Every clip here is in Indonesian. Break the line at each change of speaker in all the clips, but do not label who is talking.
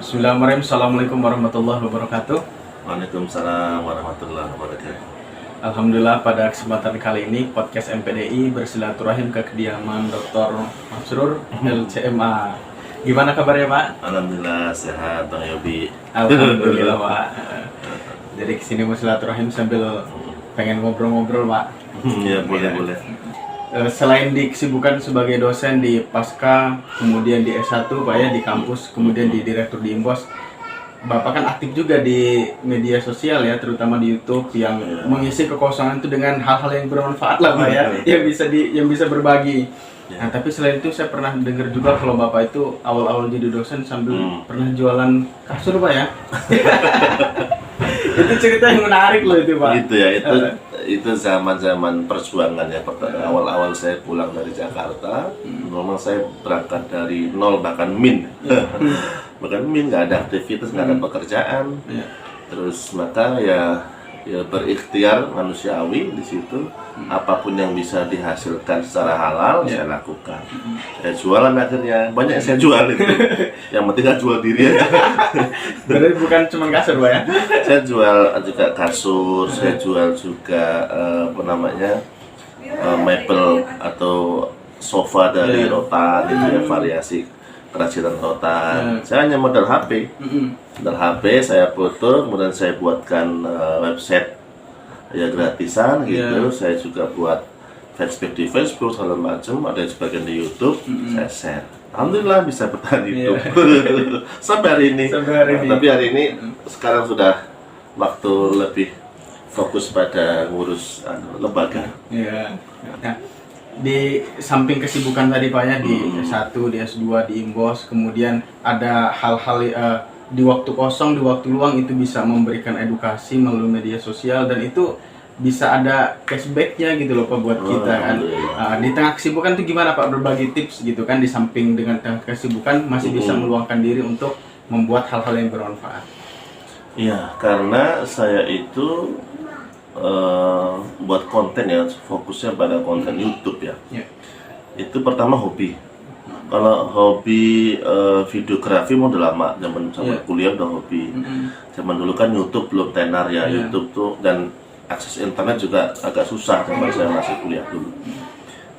Bismillahirrahmanirrahim. Assalamualaikum warahmatullahi wabarakatuh.
Waalaikumsalam warahmatullahi wabarakatuh.
Alhamdulillah pada kesempatan kali ini podcast MPDI bersilaturahim ke kediaman Dr. Masrur LCMA. Gimana kabarnya Pak?
Alhamdulillah sehat Bang Yobi.
Alhamdulillah Pak. Jadi kesini mau silaturahim sambil pengen ngobrol-ngobrol Pak.
Ya boleh.
Selain di kesibukan sebagai dosen di Pasca, kemudian di S1 Pak ya di kampus, kemudian di direktur di Imbos, Bapak kan aktif juga di media sosial ya, terutama di YouTube yang mengisi kekosongan itu dengan hal-hal yang bermanfaat lah Pak ya, yang bisa berbagi. Nah, tapi selain itu saya pernah dengar juga kalau Bapak itu awal-awal jadi dosen sambil pernah jualan kasur Pak ya. Itu cerita yang menarik loh itu Pak.
Gitu ya, itu zaman-zaman perjuangan ya. Awal-awal saya pulang dari Jakarta, memang saya berangkat dari nol bahkan min. Bahkan min, nggak ada aktivitas, nggak ada pekerjaan. Terus maka ya berikhtiar manusiawi di situ, apapun yang bisa dihasilkan secara halal saya lakukan. Saya jualan akhirnya, banyak yang saya jual itu. Yang penting nggak jual diri aja.
Berarti bukan cuma kasur Pak ya?
Saya jual juga kasur, saya jual juga mebel atau sofa dari rotan, itu ya variasi kerajinan rotan. Saya hanya modal HP. Modal HP saya foto, kemudian saya buatkan website ya gratisan gitu. Saya juga buat fanspage di Facebook segala macam, ada yang sebagian di YouTube, saya share. Alhamdulillah bisa bertahan YouTube sampai hari ini. Tapi hari ini sekarang sudah waktu lebih fokus pada ngurus lembaga.
Iya. Nah, di samping kesibukan tadi Pak ya di S1, di S2, di Imbos, kemudian ada hal-hal di waktu kosong, di waktu luang itu bisa memberikan edukasi melalui media sosial dan itu bisa ada cashbacknya gitu loh Pak buat kita kan. Di tengah kesibukan itu gimana Pak berbagi tips gitu kan, di samping dengan tengah kesibukan masih bisa meluangkan diri untuk membuat hal-hal yang bermanfaat.
Iya, karena saya itu buat konten ya, fokusnya pada konten YouTube ya. Itu pertama hobi. Kalau hobi videografi mau udah lama, zaman kuliah udah hobi. Zaman dulu kan YouTube belum tenar ya, YouTube tuh, dan akses internet juga agak susah zaman saya masih kuliah dulu.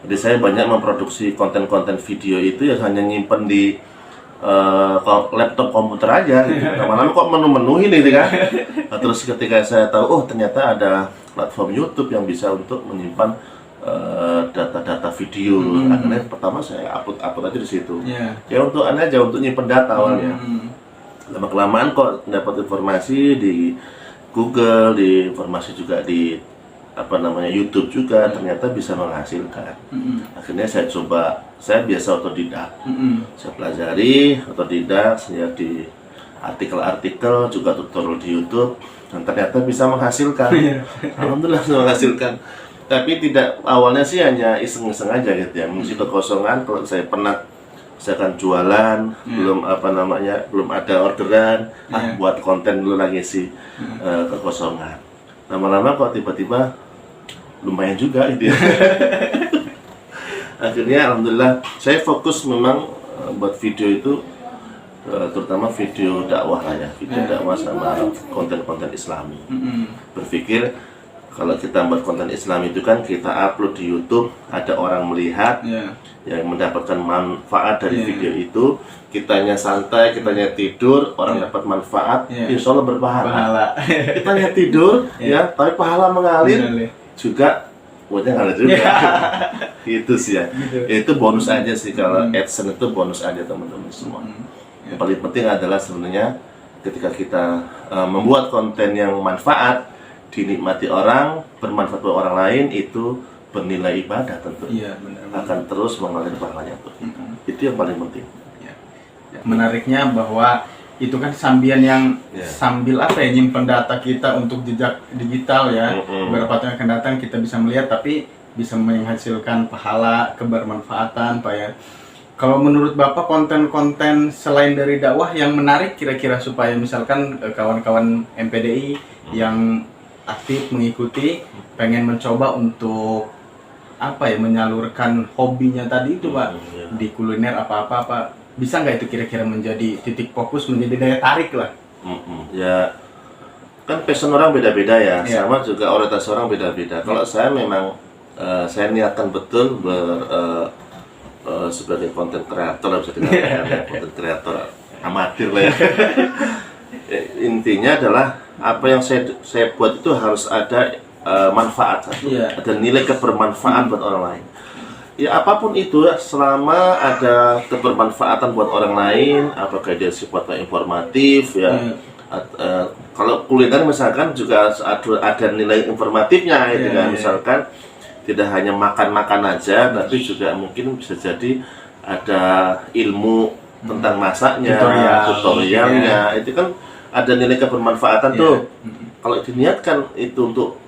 Jadi saya banyak memproduksi konten-konten video itu ya hanya nyimpen di laptop komputer aja gitu. Lama-lama kok menu-menu ini kan. Nah, terus ketika saya tahu ternyata ada platform YouTube yang bisa untuk menyimpan data-data video. Akhirnya pertama saya upload aja di situ. Ya untuk aja untuk nyimpen data awalnya. Lama-kelamaan kok dapat informasi di Google, di informasi juga di YouTube juga, ternyata bisa menghasilkan. Akhirnya saya coba, saya biasa otodidak. Saya pelajari otodidak, saya di artikel-artikel, juga tutorial di YouTube, dan ternyata bisa menghasilkan. Alhamdulillah bisa menghasilkan. Tapi tidak, awalnya sih hanya iseng-iseng aja gitu ya, mengisi kekosongan. Kalau saya pernah, saya akan jualan, belum ada orderan, buat konten dulu lagi sih kekosongan. Lama-lama kok tiba-tiba lumayan juga itu ya. Akhirnya alhamdulillah saya fokus memang buat video itu, terutama video dakwah lah ya, video dakwah sama konten-konten Islami. Berpikir kalau kita buat konten Islam itu kan kita upload di YouTube, ada orang melihat yang mendapatkan manfaat dari video itu, kitanya santai, kitanya tidur, orang dapat manfaat, insya Allah berpahala. Kitanya tidur ya, tapi pahala mengalir juga, buatnya ngalir juga. Gitu sih ya. Itu bonus aja sih, kalau AdSense itu bonus aja teman-teman semua. Yang paling penting adalah sebenarnya ketika kita membuat konten yang manfaat, dinikmati orang, bermanfaat buat orang lain, itu bernilai ibadah tentu. Akan terus mengalir pahalanya tuh. Itu yang paling penting.
Menariknya bahwa itu kan sambian yang sambil nyimpen data kita untuk jejak digital ya. Beberapa tahun akan datang kita bisa melihat, tapi bisa menghasilkan pahala, kebermanfaatan Pak ya. Kalau menurut Bapak konten-konten selain dari dakwah yang menarik kira-kira supaya misalkan kawan-kawan MPDI yang aktif mengikuti pengen mencoba untuk menyalurkan hobinya tadi itu Pak, di kuliner apa bisa nggak itu kira-kira menjadi titik fokus, menjadi daya tarik lah?
Ya, kan passion orang beda-beda ya,
Iya.
sama juga orientasi orang beda-beda. Kalau saya memang saya niatkan betul sebagai konten kreator, bisa dikatakan ya, konten kreator amatir lah ya. Intinya adalah apa yang saya buat itu harus ada manfaat,
Iya.
ada nilai kebermanfaat buat orang lain. Ya apapun itu, selama ada kebermanfaatan buat orang lain, apakah dia sifatnya informatif ya. Kalau kuliner misalkan juga ada nilai informatifnya, gitu kan. Misalkan tidak hanya makan-makan aja, tapi juga mungkin bisa jadi ada ilmu tentang masaknya, tutorialnya, itu kan ada nilai kebermanfaatan tuh. Kalau diniatkan itu untuk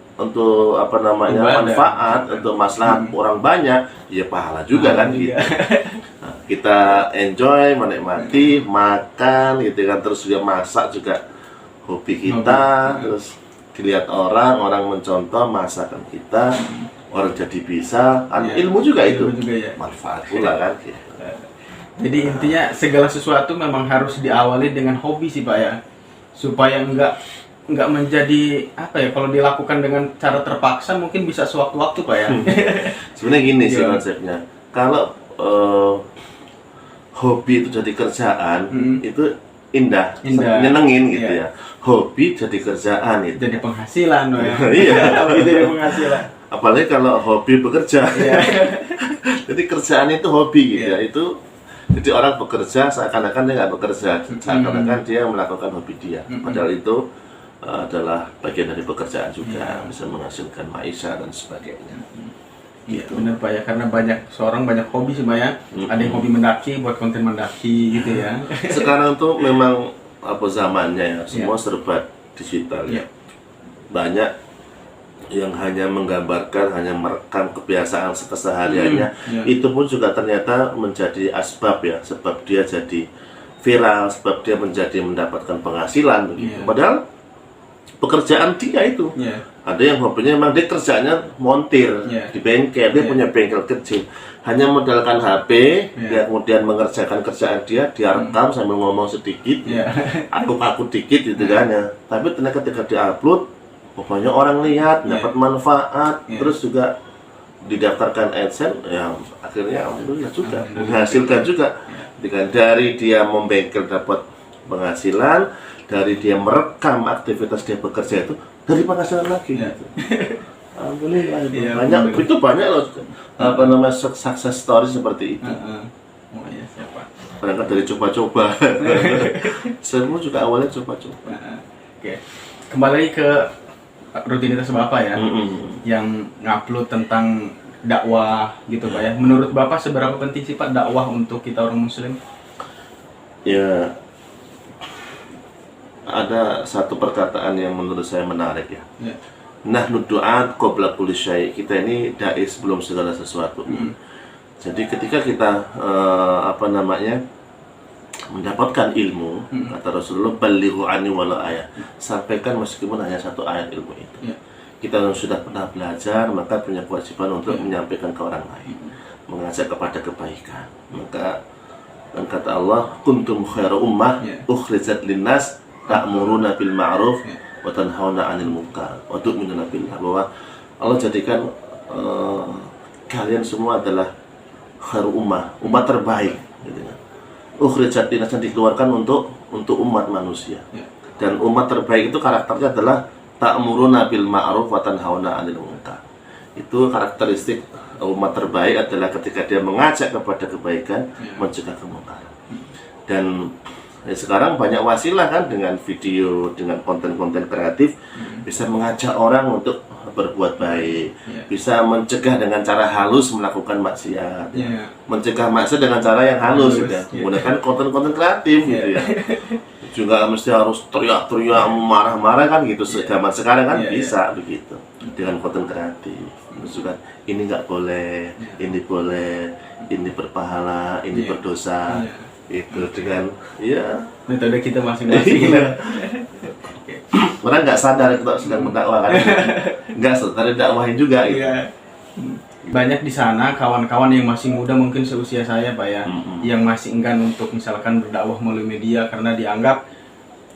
apa namanya manfaat, untuk maslahat orang banyak, ya pahala juga kan gitu. Nah, kita enjoy, menikmati, makan gitu kan, terus juga masak juga hobi kita, terus dilihat orang mencontoh masakan kita, orang jadi bisa, kan ilmu juga itu, manfaat pula kan gitu.
Jadi intinya segala sesuatu memang harus diawali dengan hobi sih Pak ya, supaya nggak menjadi apa ya, kalau dilakukan dengan cara terpaksa mungkin bisa sewaktu-waktu Pak ya.
Sebenarnya gini sih konsepnya, kalau hobi itu jadi kerjaan itu indah, nyenengin gitu ya. Hobi jadi kerjaan itu
jadi penghasilan ya.
Iya.
Hobi jadi penghasilan.
Apalagi kalau hobi bekerja. Jadi kerjaan itu hobi gitu ya. Itu jadi orang bekerja seakan-akan dia nggak bekerja, seakan-akan dia melakukan hobi dia. Padahal itu adalah bagian dari pekerjaan juga, bisa menghasilkan maisha dan sebagainya.
Iya benar Pak ya, karena banyak hobi sih Pak ya. Ada yang hobi mendaki, buat konten mendaki gitu ya.
Sekarang tuh memang apa zamannya ya, semua serba digital ya. Banyak yang hanya menggambarkan, hanya merekam kebiasaan kesehariannya, itu pun juga ternyata menjadi asbab ya, sebab dia jadi viral, sebab dia mendapatkan penghasilan begitu. Padahal pekerjaan dia itu, ada yang hobinya memang dia kerjanya montir di bengkel, dia punya bengkel kecil, hanya modalkan HP, dia kemudian mengerjakan kerjaan dia rekam sambil ngomong sedikit, aku dikit gitu kan ya. Tapi ternyata ketika diupload, banyak orang lihat, dapat manfaat, terus juga didaftarkan AdSense, yang akhirnya alhamdulillah juga menghasilkan juga. Dengan dari dia membengkel dapat penghasilan, dari dia merekam aktivitas dia bekerja itu dari penghasilan lagi. Gitu. Alhamdulillah itu banyak loh apa namanya success story seperti itu.
Oh iya siapa?
Berangkat dari coba-coba. Semua juga awalnya coba-coba.
Oke. Kembali lagi ke rutinitas Bapak ya, yang ngupload tentang dakwah gitu Pak ya. Menurut Bapak seberapa penting sih Pak dakwah untuk kita orang Muslim?
Ya, ada satu perkataan yang menurut saya menarik ya. Nahnu du'at qabla kulli syai'. Kita ini dai sebelum segala sesuatu. Jadi ketika kita mendapatkan ilmu, kata Rasulullah, balighu anni walau ayat, sampaikan meskipun hanya satu ayat ilmu itu. Kita yang sudah pernah belajar, maka punya kewajiban untuk menyampaikan ke orang lain, mengajak kepada kebaikan. Maka dan kata Allah, kuntum khairu ummah ukhrijat linnas ta'muruna bil ma'ruf wa tanhauna 'anil munkar wa tu'minuna billah. Bahwa Allah jadikan kalian semua adalah khairu ummah, umat terbaik gitu kan. Ukhrijat linnas, dikeluarkan untuk umat manusia. Dan umat terbaik itu karakternya adalah ta'muruna bil ma'ruf wa tanhauna 'anil munkar. Itu karakteristik umat terbaik adalah ketika dia mengajak kepada kebaikan, mencegah kemungkaran. Dan sekarang banyak wasilah kan, dengan video, dengan konten-konten kreatif, bisa mengajak orang untuk berbuat baik, bisa mencegah dengan cara halus melakukan maksiat, mencegah maksiat dengan cara yang halus, menggunakan konten-konten kreatif gitu ya. Juga mesti harus teriak-teriak, marah-marah kan gitu. Zaman sekarang kan bisa begitu dengan konten kreatif. Terus juga ini nggak boleh, ini boleh, ini berpahala, ini berdosa. Itu dengan
metode kita masing-masing.
Orang nggak sadar kalau sedang berdakwah kan, nggak sadar dakwahin juga gitu.
Banyak di sana kawan-kawan yang masih muda mungkin seusia saya Pak ya, yang masih enggan untuk misalkan berdakwah melalui media karena dianggap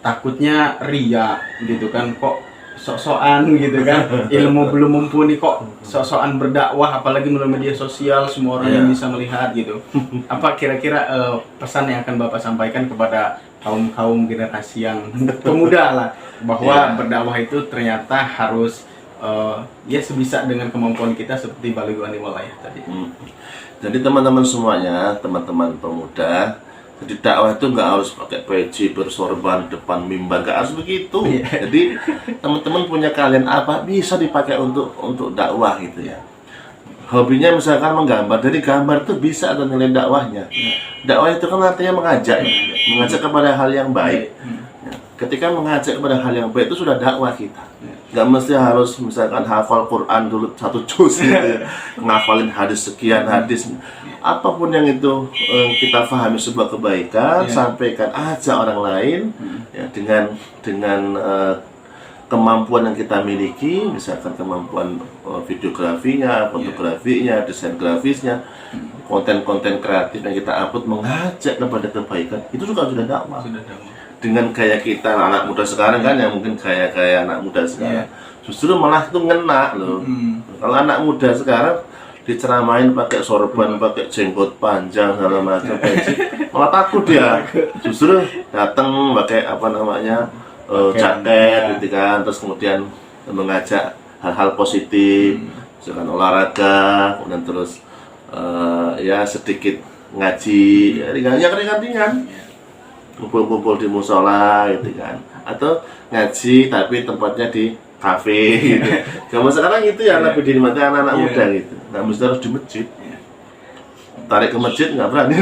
takutnya ria gitu kan, kok sok-sokan gitu kan, ilmu belum mumpuni kok sok-sokan berdakwah apalagi melalui media sosial semua orang yang bisa melihat gitu. Apa kira-kira pesan yang akan Bapak sampaikan kepada kaum generasi yang pemuda lah, bahwa berdakwah itu ternyata harus ya sebisa dengan kemampuan kita seperti Baligh Anil Walayah tadi.
Jadi teman-teman semuanya, teman-teman pemuda, jadi dakwah itu nggak harus pakai peci bersorban depan mimbar, nggak harus begitu. Jadi teman-teman punya kalian apa bisa dipakai untuk dakwah gitu ya. Hobinya misalkan menggambar, dari gambar itu bisa ada nilai dakwahnya. Dakwah itu kan artinya mengajak, mengajak kepada hal yang baik. Ketika mengajak kepada hal yang baik itu sudah dakwah kita. Nggak mesti harus misalkan hafal Quran dulu 1 juz gitu ya. Ngafalin hadis sekian hadis. Apapun yang itu kita pahami sebuah kebaikan, sampaikan aja orang lain ya, dengan kemampuan yang kita miliki, misalkan kemampuan videografinya, fotografinya, desain grafisnya, konten-konten kreatif yang kita upload mengajak kepada kebaikan, itu juga sudah dakwah. Dengan gaya kita anak muda sekarang kan, yang mungkin gaya anak muda sekarang, justru malah itu ngena loh. Kalau anak muda sekarang diceramain pakai sorban, pakai jenggot panjang segala macam, malah takut dia. Justru datang pakai apa namanya jaket gitu kan, terus kemudian mengajak hal-hal positif, misalkan olahraga, kemudian terus ya sedikit ngaji, ya ringan-ringan, kumpul-kumpul di musola gitu kan, atau ngaji tapi tempatnya di kafe gitu. Zaman sekarang itu ya lebih dinikmati anak-anak muda gitu. Nggak mesti harus di masjid. Tarik ke masjid nggak berani,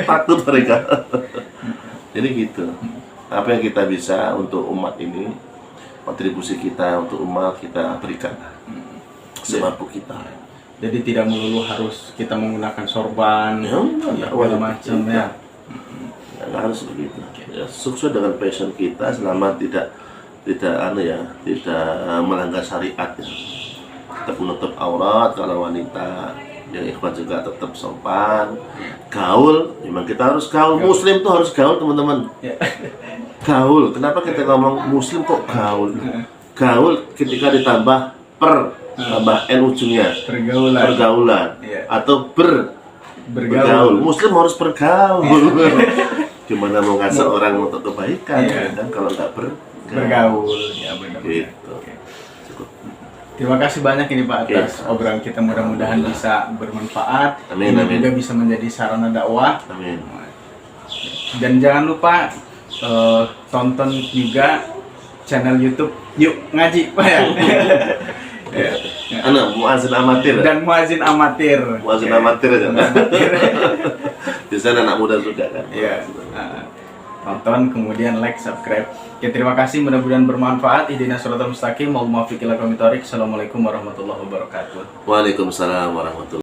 takut mereka. Jadi gitu. Apa yang kita bisa untuk umat ini, kontribusi kita untuk umat kita berikan semampu kita.
Jadi tidak melulu harus kita menggunakan sorban, segala macam ya.
Nggak harus begitu. Ya, sukses dengan passion kita selama tidak melanggar syariat ya. Tetap menutup aurat kalau wanita, yang ikhwan juga tetap sopan. Gaul, memang kita harus gaul. Muslim tuh harus gaul teman-teman. Gaul, kenapa kita ngomong muslim kok gaul? Gaul ketika ditambah tambah n ujungnya, pergaulan. Atau bergaul. Muslim harus bergaul. Gimana mau ngasih orang untuk kebaikan kan kalau nggak bergaul.
Ya benar.
Gitu.
Cukup. Terima kasih banyak ini Pak atas obrolan kita, mudah-mudahan bisa bermanfaat.
Amin.
Juga bisa menjadi sarana dakwah.
Amin.
Dan jangan lupa tonton juga channel YouTube Yuk Ngaji Pak ya.
Muazin amatir.
Dan muazin amatir.
Muazin amatir aja. Di sana anak muda juga kan.
Iya. Tonton, kemudian like, subscribe. Oke, terima kasih, mudah-mudahan bermanfaat. Ihdinas shiratal mustaqim, wal muwaffiq ila aqwamit thoriq. Assalamualaikum warahmatullahi wabarakatuh.
Waalaikumsalam warahmatullahi wabarakatuh.